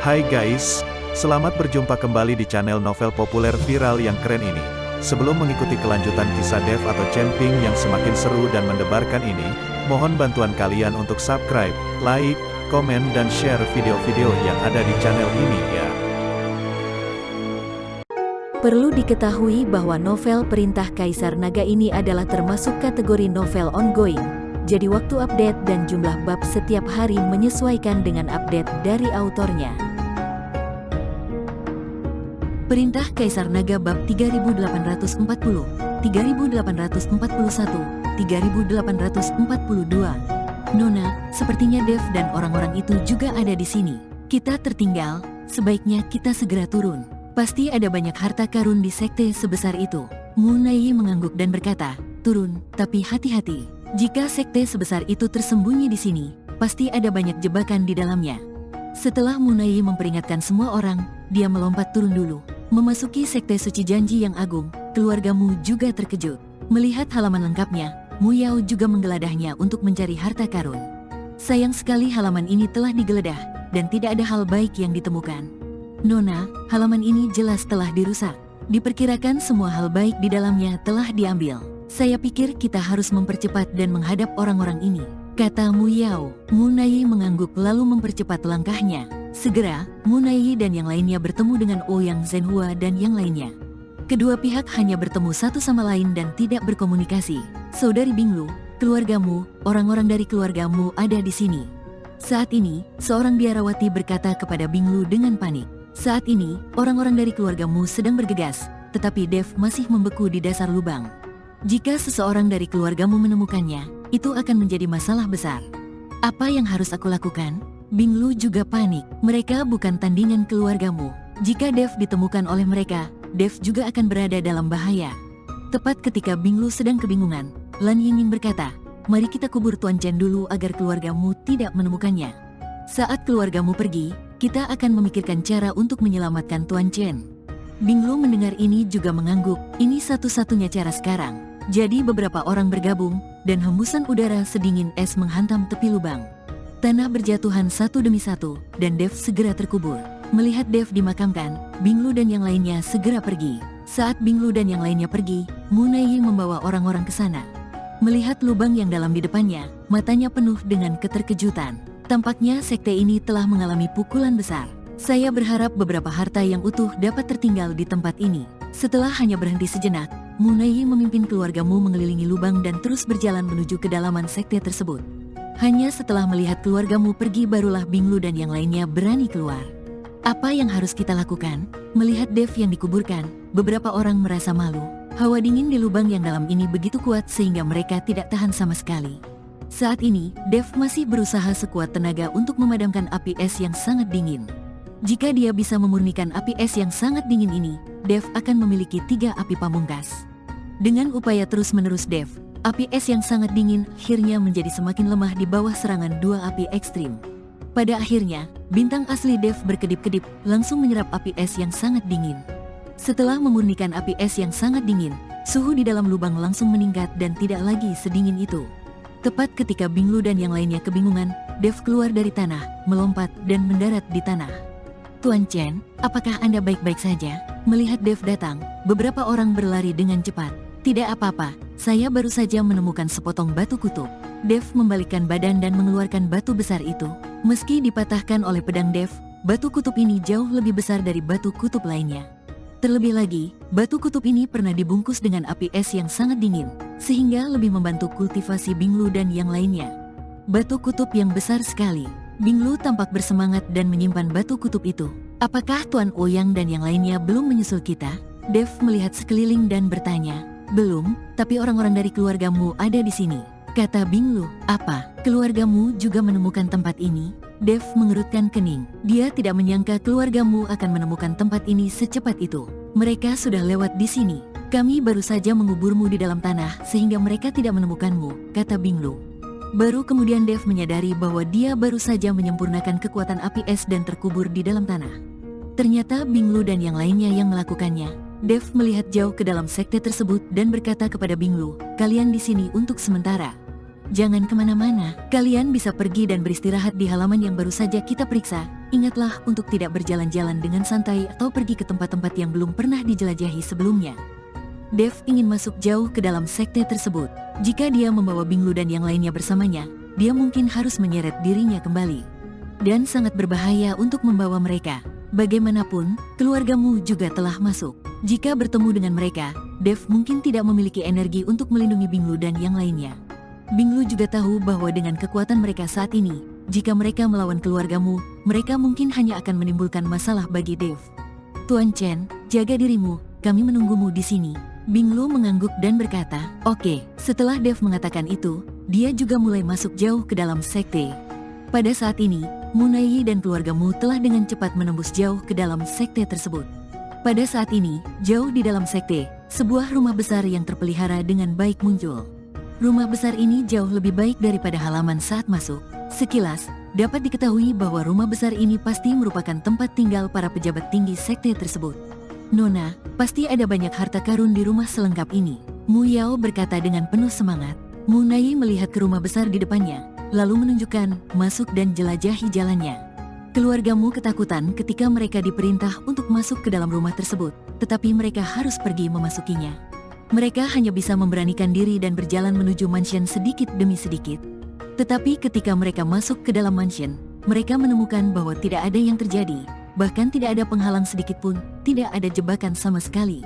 Hai guys, selamat berjumpa kembali di channel novel populer viral yang keren ini. Sebelum mengikuti kelanjutan kisah Dev atau Chen-Ping yang semakin seru dan mendebarkan ini, mohon bantuan kalian untuk subscribe, like, komen dan share video-video yang ada di channel ini ya. Perlu diketahui bahwa novel Perintah Kaisar Naga ini adalah termasuk kategori novel ongoing. Jadi waktu update dan jumlah bab setiap hari menyesuaikan dengan update dari autornya. Perintah Kaisar Naga bab 3840, 3841, 3842. Nona, sepertinya Dev dan orang-orang itu juga ada di sini. Kita tertinggal, sebaiknya kita segera turun. Pasti ada banyak harta karun di sekte sebesar itu. Munai mengangguk dan berkata, turun, tapi hati-hati. Jika sekte sebesar itu tersembunyi di sini, pasti ada banyak jebakan di dalamnya. Setelah Munai memperingatkan semua orang, dia melompat turun dulu. Memasuki sekte suci janji yang agung, keluargamu juga terkejut. Melihat halaman lengkapnya, Mu Yao juga menggeladahnya untuk mencari harta karun. Sayang sekali halaman ini telah digeledah, dan tidak ada hal baik yang ditemukan. Nona, halaman ini jelas telah dirusak. Diperkirakan semua hal baik di dalamnya telah diambil. Saya pikir kita harus mempercepat dan menghadap orang-orang ini, kata Mu Yao. Munai mengangguk lalu mempercepat langkahnya. Segera, Munai dan yang lainnya bertemu dengan Ouyang Zhenhua dan yang lainnya. Kedua pihak hanya bertemu satu sama lain dan tidak berkomunikasi. Saudari Binglu, keluargamu, orang-orang dari keluargamu ada di sini. Saat ini, seorang biarawati berkata kepada Binglu dengan panik. Saat ini, orang-orang dari keluargamu sedang bergegas, tetapi Dev masih membeku di dasar lubang. Jika seseorang dari keluargamu menemukannya, itu akan menjadi masalah besar. Apa yang harus aku lakukan? Binglu juga panik. Mereka bukan tandingan keluargamu. Jika Dev ditemukan oleh mereka, Dev juga akan berada dalam bahaya. Tepat ketika Binglu sedang kebingungan, Lan Yingning berkata, mari kita kubur Tuan Chen dulu agar keluargamu tidak menemukannya. Saat keluargamu pergi, kita akan memikirkan cara untuk menyelamatkan Tuan Chen. Binglu mendengar ini juga mengangguk. Ini satu-satunya cara sekarang. Jadi beberapa orang bergabung, dan hembusan udara sedingin es menghantam tepi lubang. Tanah berjatuhan satu demi satu, dan Dev segera terkubur. Melihat Dev dimakamkan, Binglu dan yang lainnya segera pergi. Saat Binglu dan yang lainnya pergi, Munai membawa orang-orang ke sana. Melihat lubang yang dalam di depannya, matanya penuh dengan keterkejutan. Tampaknya sekte ini telah mengalami pukulan besar. Saya berharap beberapa harta yang utuh dapat tertinggal di tempat ini. Setelah hanya berhenti sejenak, Munai memimpin keluargamu mengelilingi lubang dan terus berjalan menuju kedalaman sekte tersebut. Hanya setelah melihat keluargamu pergi barulah Binglu dan yang lainnya berani keluar. Apa yang harus kita lakukan? Melihat Dev yang dikuburkan, beberapa orang merasa malu. Hawa dingin di lubang yang dalam ini begitu kuat sehingga mereka tidak tahan sama sekali. Saat ini, Dev masih berusaha sekuat tenaga untuk memadamkan api es yang sangat dingin. Jika dia bisa memurnikan api es yang sangat dingin ini, Dev akan memiliki 3 api pamungkas. Dengan upaya terus-menerus Dev, api es yang sangat dingin akhirnya menjadi semakin lemah di bawah serangan 2 api ekstrim. Pada akhirnya, bintang asli Dev berkedip-kedip, langsung menyerap api es yang sangat dingin. Setelah memurnikan api es yang sangat dingin, suhu di dalam lubang langsung meningkat dan tidak lagi sedingin itu. Tepat ketika Binglu dan yang lainnya kebingungan, Dev keluar dari tanah, melompat dan mendarat di tanah. Tuan Chen, apakah Anda baik-baik saja? Melihat Dev datang, beberapa orang berlari dengan cepat. Tidak apa-apa, saya baru saja menemukan sepotong batu kutub. Dev membalikkan badan dan mengeluarkan batu besar itu. Meski dipatahkan oleh pedang Dev, batu kutub ini jauh lebih besar dari batu kutub lainnya. Terlebih lagi, batu kutub ini pernah dibungkus dengan api es yang sangat dingin, sehingga lebih membantu kultivasi Binglu dan yang lainnya. Batu kutub yang besar sekali. Binglu tampak bersemangat dan menyimpan batu kutub itu. Apakah Tuan Ouyang dan yang lainnya belum menyusul kita? Dev melihat sekeliling dan bertanya. Belum, tapi orang-orang dari keluargamu ada di sini, kata Binglu. Apa? Keluargamu juga menemukan tempat ini? Dev mengerutkan kening. Dia tidak menyangka keluargamu akan menemukan tempat ini secepat itu. Mereka sudah lewat di sini. Kami baru saja menguburmu di dalam tanah sehingga mereka tidak menemukanmu, kata Binglu. Baru kemudian Dev menyadari bahwa dia baru saja menyempurnakan kekuatan api es dan terkubur di dalam tanah. Ternyata Binglu dan yang lainnya yang melakukannya. Dev melihat jauh ke dalam sekte tersebut dan berkata kepada Binglu, kalian di sini untuk sementara. Jangan kemana-mana, kalian bisa pergi dan beristirahat di halaman yang baru saja kita periksa. ingatlah untuk tidak berjalan-jalan dengan santai atau pergi ke tempat-tempat yang belum pernah dijelajahi sebelumnya. Dev ingin masuk jauh ke dalam sekte tersebut. Jika dia membawa Binglu dan yang lainnya bersamanya, dia mungkin harus menyeret dirinya kembali. Dan sangat berbahaya untuk membawa mereka. Bagaimanapun, keluargamu juga telah masuk. Jika bertemu dengan mereka, Dev mungkin tidak memiliki energi untuk melindungi Binglu dan yang lainnya. Binglu juga tahu bahwa dengan kekuatan mereka saat ini, jika mereka melawan keluargamu, mereka mungkin hanya akan menimbulkan masalah bagi Dev. Tuan Chen, jaga dirimu, kami menunggumu di sini. Binglu mengangguk dan berkata, "Oke." Setelah Dev mengatakan itu, dia juga mulai masuk jauh ke dalam sekte. Pada saat ini, Munai dan keluargamu telah dengan cepat menembus jauh ke dalam sekte tersebut. Pada saat ini, jauh di dalam sekte, sebuah rumah besar yang terpelihara dengan baik muncul. Rumah besar ini jauh lebih baik daripada halaman saat masuk. Sekilas, dapat diketahui bahwa rumah besar ini pasti merupakan tempat tinggal para pejabat tinggi sekte tersebut. "Nona, pasti ada banyak harta karun di rumah selengkap ini," Mu Yao berkata dengan penuh semangat. Munai melihat ke rumah besar di depannya, lalu menunjukkan, "Masuk dan jelajahi jalannya." Keluargamu ketakutan ketika mereka diperintah untuk masuk ke dalam rumah tersebut, tetapi mereka harus pergi memasukinya. Mereka hanya bisa memberanikan diri dan berjalan menuju mansion sedikit demi sedikit. Tetapi ketika mereka masuk ke dalam mansion, mereka menemukan bahwa tidak ada yang terjadi, bahkan tidak ada penghalang sedikit pun, tidak ada jebakan sama sekali.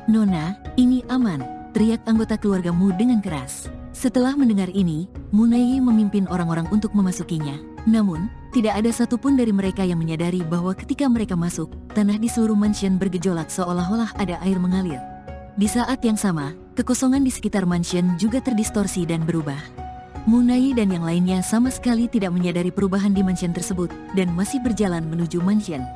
"Nona, ini aman," teriak anggota keluargamu dengan keras. Setelah mendengar ini, Munai memimpin orang-orang untuk memasukinya. Namun, tidak ada satupun dari mereka yang menyadari bahwa ketika mereka masuk, tanah di seluruh mansion bergejolak seolah-olah ada air mengalir. Di saat yang sama, kekosongan di sekitar mansion juga terdistorsi dan berubah. Munai dan yang lainnya sama sekali tidak menyadari perubahan di mansion tersebut dan masih berjalan menuju mansion.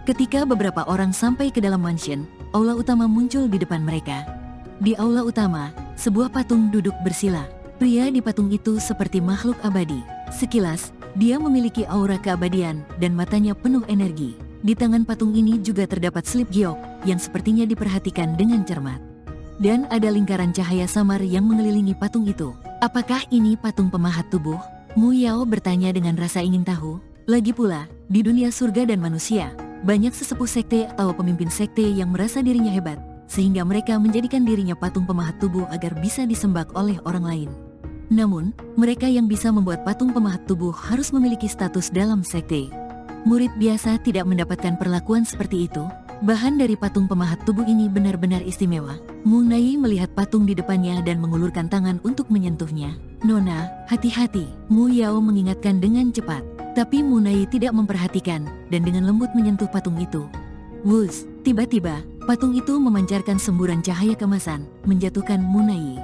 Ketika beberapa orang sampai ke dalam mansion, aula utama muncul di depan mereka. Di aula utama, sebuah patung duduk bersila. Pria di patung itu seperti makhluk abadi. Sekilas, dia memiliki aura keabadian dan matanya penuh energi. Di tangan patung ini juga terdapat slip giok yang sepertinya diperhatikan dengan cermat. Dan ada lingkaran cahaya samar yang mengelilingi patung itu. "Apakah ini patung pemahat tubuh?" Mu Yao bertanya dengan rasa ingin tahu. Lagi pula, di dunia surga dan manusia, banyak sesepuh sekte atau pemimpin sekte yang merasa dirinya hebat, sehingga mereka menjadikan dirinya patung pemahat tubuh agar bisa disembah oleh orang lain. Namun, mereka yang bisa membuat patung pemahat tubuh harus memiliki status dalam sekte. Murid biasa tidak mendapatkan perlakuan seperti itu. Bahan dari patung pemahat tubuh ini benar-benar istimewa. Munai melihat patung di depannya dan mengulurkan tangan untuk menyentuhnya. "Nona, hati-hati," Mu Yao mengingatkan dengan cepat. Tapi Munai tidak memperhatikan dan dengan lembut menyentuh patung itu. Wus, tiba-tiba, patung itu memancarkan semburan cahaya kemasan, menjatuhkan Munai.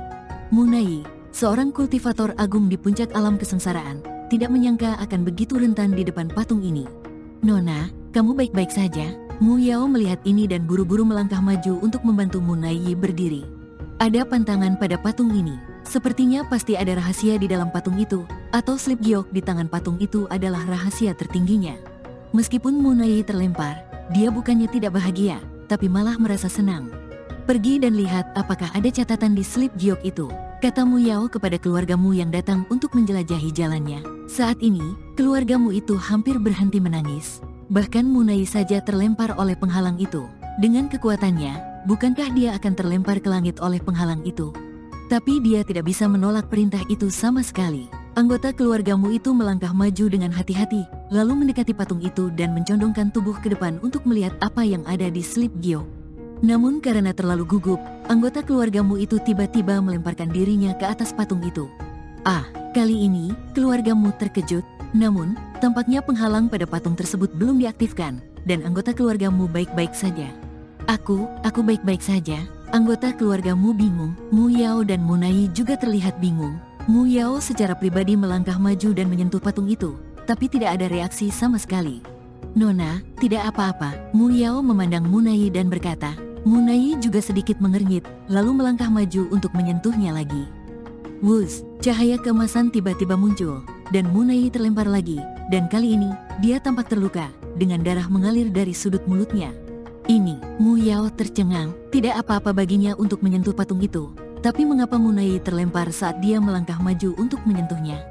Munai, seorang kultivator agung di puncak alam kesengsaraan, tidak menyangka akan begitu rentan di depan patung ini. "Nona, kamu baik-baik saja?" Mu Yao melihat ini dan buru-buru melangkah maju untuk membantu Munai berdiri. Ada pantangan pada patung ini. Sepertinya pasti ada rahasia di dalam patung itu, atau slip giok di tangan patung itu adalah rahasia tertingginya. Meskipun Munai terlempar, dia bukannya tidak bahagia, tapi malah merasa senang. "Pergi dan lihat apakah ada catatan di slip giok itu," kata Mu Yao kepada keluargamu yang datang untuk menjelajahi jalannya. Saat ini, keluargamu itu hampir berhenti menangis. Bahkan Munai saja terlempar oleh penghalang itu. Dengan kekuatannya, bukankah dia akan terlempar ke langit oleh penghalang itu? Tapi dia tidak bisa menolak perintah itu sama sekali. Anggota keluargamu itu melangkah maju dengan hati-hati, lalu mendekati patung itu dan mencondongkan tubuh ke depan untuk melihat apa yang ada di slip giok. Namun karena terlalu gugup, anggota keluargamu itu tiba-tiba melemparkan dirinya ke atas patung itu. Kali ini, keluargamu terkejut. Namun, tampaknya penghalang pada patung tersebut belum diaktifkan, dan anggota keluargamu baik-baik saja. Aku baik-baik saja." Anggota keluargamu bingung. Mu Yao dan Munai juga terlihat bingung. Mu Yao secara pribadi melangkah maju dan menyentuh patung itu, tapi tidak ada reaksi sama sekali. "Nona, tidak apa-apa." Mu Yao memandang Munai dan berkata. Munai juga sedikit mengernyit, lalu melangkah maju untuk menyentuhnya lagi. Wus, cahaya keemasan tiba-tiba muncul, dan Munai terlempar lagi, dan kali ini, dia tampak terluka, dengan darah mengalir dari sudut mulutnya. Ini, Mu Yao tercengang, tidak apa-apa baginya untuk menyentuh patung itu, tapi mengapa Munai terlempar saat dia melangkah maju untuk menyentuhnya?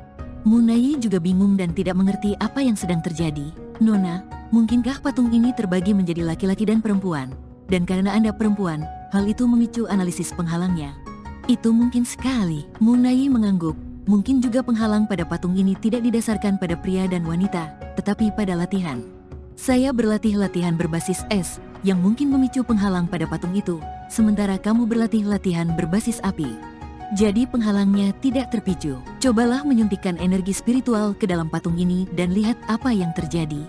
Munai juga bingung dan tidak mengerti apa yang sedang terjadi. "Nona, Mungkinkah patung ini terbagi menjadi laki-laki dan perempuan? Dan karena Anda perempuan, hal itu memicu analisis penghalangnya. Itu mungkin sekali. Munai mengangguk. Mungkin juga penghalang pada patung ini tidak didasarkan pada pria dan wanita, tetapi pada latihan. Saya berlatih latihan berbasis es, yang mungkin memicu penghalang pada patung itu, sementara kamu berlatih latihan berbasis api. Jadi penghalangnya tidak terpicu. Cobalah menyuntikkan energi spiritual ke dalam patung ini dan lihat apa yang terjadi.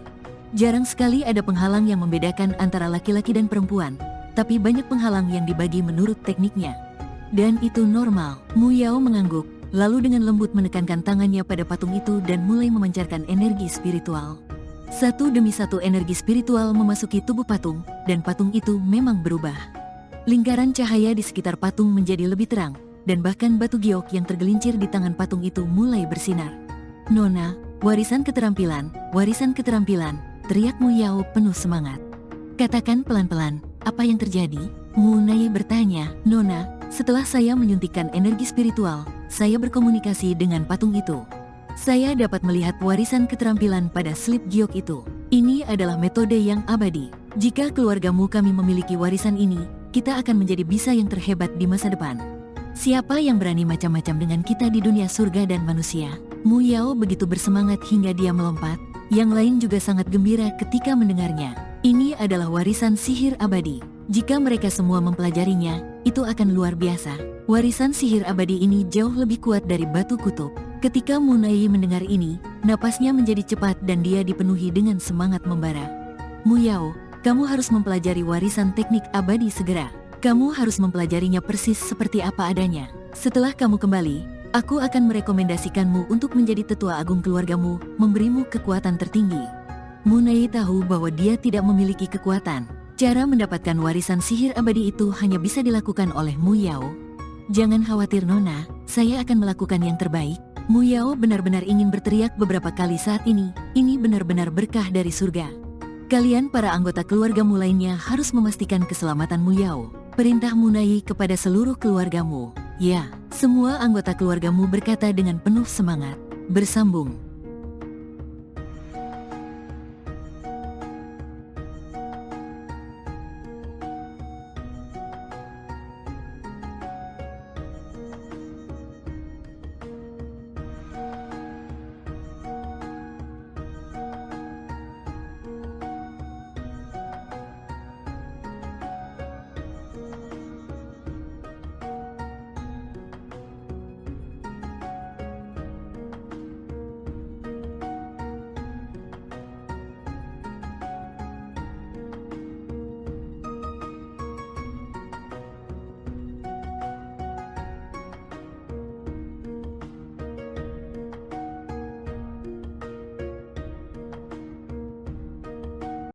Jarang sekali ada penghalang yang membedakan antara laki-laki dan perempuan, tapi banyak penghalang yang dibagi menurut tekniknya. Dan itu normal. Mu Yao mengangguk, lalu dengan lembut menekankan tangannya pada patung itu dan mulai memancarkan energi spiritual. Satu demi satu energi spiritual memasuki tubuh patung, dan patung itu memang berubah. Lingkaran cahaya di sekitar patung menjadi lebih terang, dan bahkan batu giok yang tergelincir di tangan patung itu mulai bersinar. "Nona, warisan keterampilan, teriak Mu Yao penuh semangat. "Katakan pelan-pelan, apa yang terjadi?" Mu Nai bertanya. "Nona, setelah saya menyuntikkan energi spiritual, saya berkomunikasi dengan patung itu. Saya dapat melihat warisan keterampilan pada slip giok itu. Ini adalah metode yang abadi. Jika keluargamu kami memiliki warisan ini, kita akan menjadi bisa yang terhebat di masa depan. Siapa yang berani macam-macam dengan kita di dunia surga dan manusia?" Mu Yao begitu bersemangat hingga dia melompat. Yang lain juga sangat gembira ketika mendengarnya. Ini adalah warisan sihir abadi. Jika mereka semua mempelajarinya, itu akan luar biasa. Warisan sihir abadi ini jauh lebih kuat dari batu kutub. Ketika Mu Nai mendengar ini, napasnya menjadi cepat dan dia dipenuhi dengan semangat membara. "Mu Yao, kamu harus mempelajari warisan teknik abadi segera. Kamu harus mempelajarinya persis seperti apa adanya. Setelah kamu kembali, aku akan merekomendasikanmu untuk menjadi tetua agung keluargamu, memberimu kekuatan tertinggi." Mu Nai tahu bahwa dia tidak memiliki kekuatan. Cara mendapatkan warisan sihir abadi itu hanya bisa dilakukan oleh Mu Yao. "Jangan khawatir Nona, saya akan melakukan yang terbaik." Mu Yao benar-benar ingin berteriak beberapa kali saat ini benar-benar berkah dari surga. "Kalian para anggota keluargamu lainnya harus memastikan keselamatan Mu Yao. Perintah Mu Nai kepada seluruh keluargamu." "Ya." Semua anggota keluargamu berkata dengan penuh semangat. Bersambung.